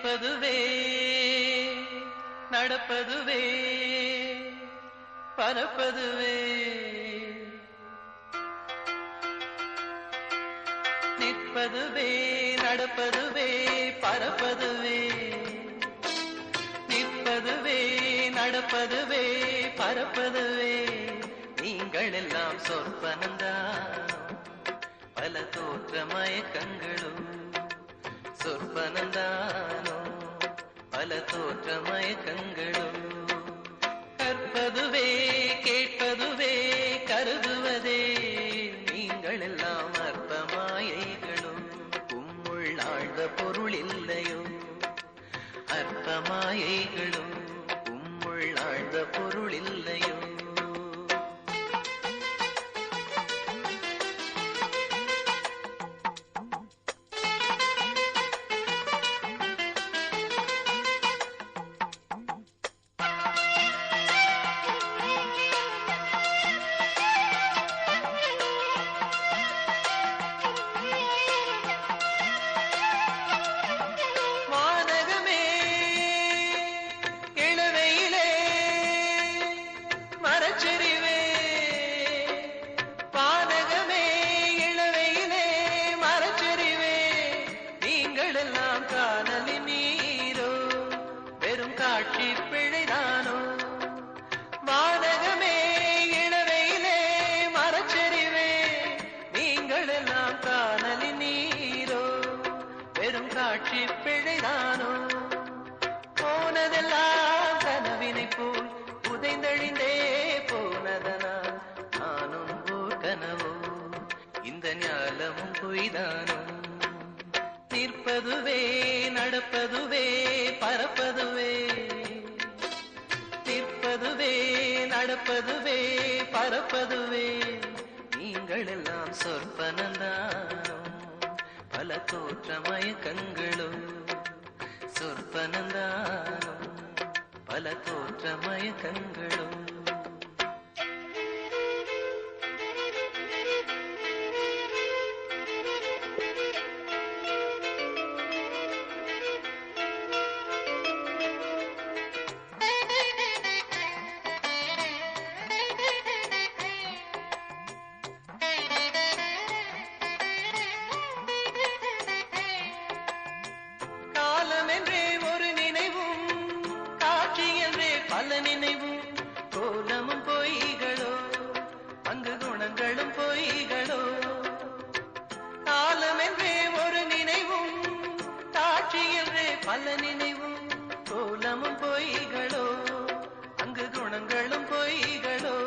நிற்பதுவே நடப்பதுவே பறப்பதுவே நிற்பதுவே நடப்பதுவே பறப்பதுவே நிற்பதுவே நடப்பதுவே பறப்பதுவே நீங்கள் எல்லாம் சொற்பனந்தான் பல தோற்ற மயக்கங்களும் சொற்பனந்தானோ பல தோற்ற மயக்கங்களும் கற்பதுவே கேட்பதுவே கருதுவதே நீங்கள் எல்லாம் அற்ப மாயைகளும் உம்முள் ஆழ்ந்த பொருள் இல்லையோ அற்ப மாயைகளும் உம்முள் ஆழ்ந்த பொருள் இல்லையோ காட்சி பிழைதானோ வானகமே இளவையிலே மரச்செறிவே நீங்கள் எல்லாம் காணலி நீரோ வெறும் காட்சி பிழைதானோ போனதெல்லாம் கனவினை போல் புதைந்தழிந்தே போனதனால் நானும் ஓர் கனவோ இந்த ஞாலமும் பொய்தானோ நிற்பதுவே நடப்பதுவே பறப்பதுவே நிற்பதுவே நடப்பதுவே பறப்பதுவே நீங்கள் எல்லாம் சொற்பனந்தானோ பல தோற்ற மயக்கங்களும் சொற்பனந்தானோ பல தோற்ற மயக்கங்களும் பல நினைவும் கோலமும் பொய்களோ அங்கு குணங்களும் பொய்களோ காலம் என்றே ஒரு நினைவும் காட்சி என்றே பல நினைவும் கோலமும் பொய்களோ அங்கு குணங்களும் பொய்களோ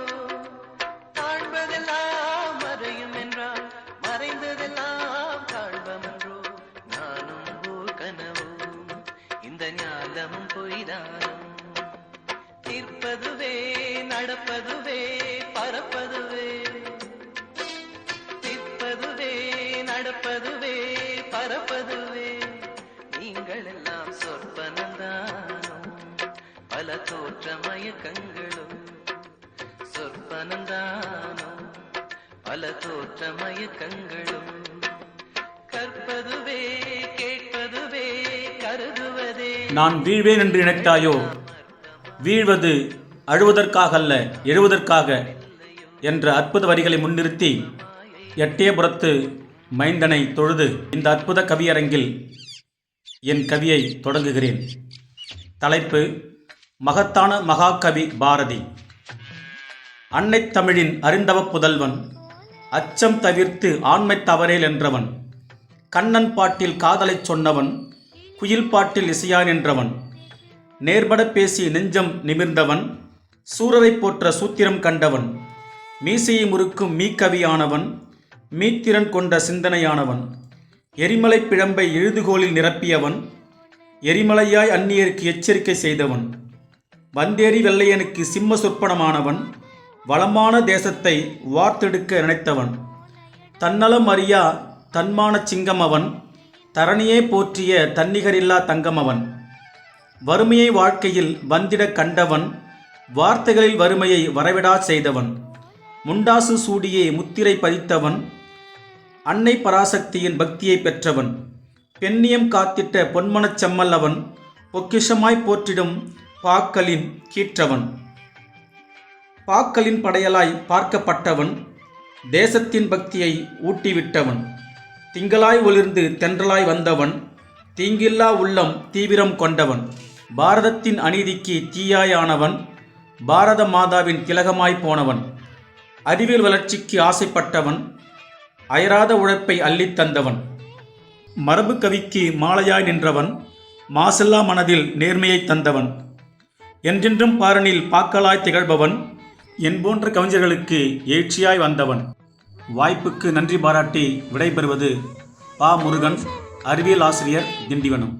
காண்பதெல்லாம் மறையும் என்றால் மறைந்ததெல்லாம் காண்பமன்றோ நானும் ஓர் கனவோ இந்த ஞாலமும் பொய்தானோ நிற்பதுவே நடப்பதுவே பறப்பதுவே நிற்பதுவே நடப்பதுவே பறப்பதுவே நீங்கள் எல்லாம் சொற்பனந்தானோ பல தோற்ற மயக்கங்களும் சொற்பனந்தானோ பல தோற்ற மயக்கங்களும் கற்பதுவே கேட்பதுவே கருதுவதே நான் வீழ்வேன் என்று நினைத்தாயோ வீழ்வது அழுவதற்காக அல்ல எழுவதற்காக என்ற அற்புத வரிகளை முன்னிறுத்தி எட்டயபுரத்து மைந்தனை தொழுது இந்த அற்புத கவியரங்கில் என் கவியை தொடங்குகிறேன். தலைப்பு மகத்தான மகாகவி பாரதி. அன்னை தமிழின் அறிந்தவ புதல்வன், அச்சம் தவிர்த்து ஆண்மை தவறேல் என்றவன், கண்ணன் பாட்டில் காதலைச் சொன்னவன், குயில் பாட்டில் இசையான் என்றவன், நேர்பட பேசி நெஞ்சம் நிமிர்ந்தவன், சூரரை போற்ற சூத்திரம் கண்டவன், மீசையை முறுக்கும் மீக்கவியானவன், மீத்திறன் கொண்ட சிந்தனையானவன், எரிமலை பிழம்பை எழுதுகோலில் நிரப்பியவன், எரிமலையாய் அந்நியருக்கு எச்சரிக்கை செய்தவன், வந்தேறி வெள்ளையனுக்கு சிம்ம சொற்பனமானவன், வளமான தேசத்தை வார்த்தெடுக்க நினைத்தவன், தன்னலம் அறியா தன்மான சிங்கம் அவன், தரணியே போற்றிய தன்னிகரில்லா தங்கம் அவன், வறுமையை வாழ்க்கையில் வந்திட கண்டவன், வார்த்தைகளில் வறுமையை வரவிடா செய்தவன், முண்டாசு சூடியே முத்திரை பதித்தவன், அன்னை பராசக்தியின் பக்தியை பெற்றவன், பெண்ணியம் காத்திட்ட பொன்மனச் செம்மல் அவன், பொக்கிஷமாய் போற்றிடும் பாக்களின் கீற்றவன். பாக்களின் படையலாய் பார்க்கப்பட்டவன், தேசத்தின் பக்தியை ஊட்டிவிட்டவன். திங்களாய் ஒளிர்ந்து தென்றலாய் வந்தவன், தீங்கில்லா உள்ளம் தீவிரம் கொண்டவன். பாரதத்தின் அநீதிக்கு தீயாயானவன், பாரத மாதாவின் திலகமாய் போனவன். அறிவியல் வளர்ச்சிக்கு ஆசைப்பட்டவன், அயராத உழைப்பை அள்ளித் தந்தவன். மரபு கவிக்கு மாலையாய் நின்றவன், மாசில்லா மனதில் நேர்மையை தந்தவன். என்றென்றும் பாரனில் பாக்களாய் திகழ்பவன், என் போன்ற கவிஞர்களுக்கு எழுச்சியாய் வந்தவன். வாய்ப்புக்கு நன்றி பாராட்டி விடைபெறுவது பா. முருகன், அறிவியல் ஆசிரியர், திண்டிவனம்.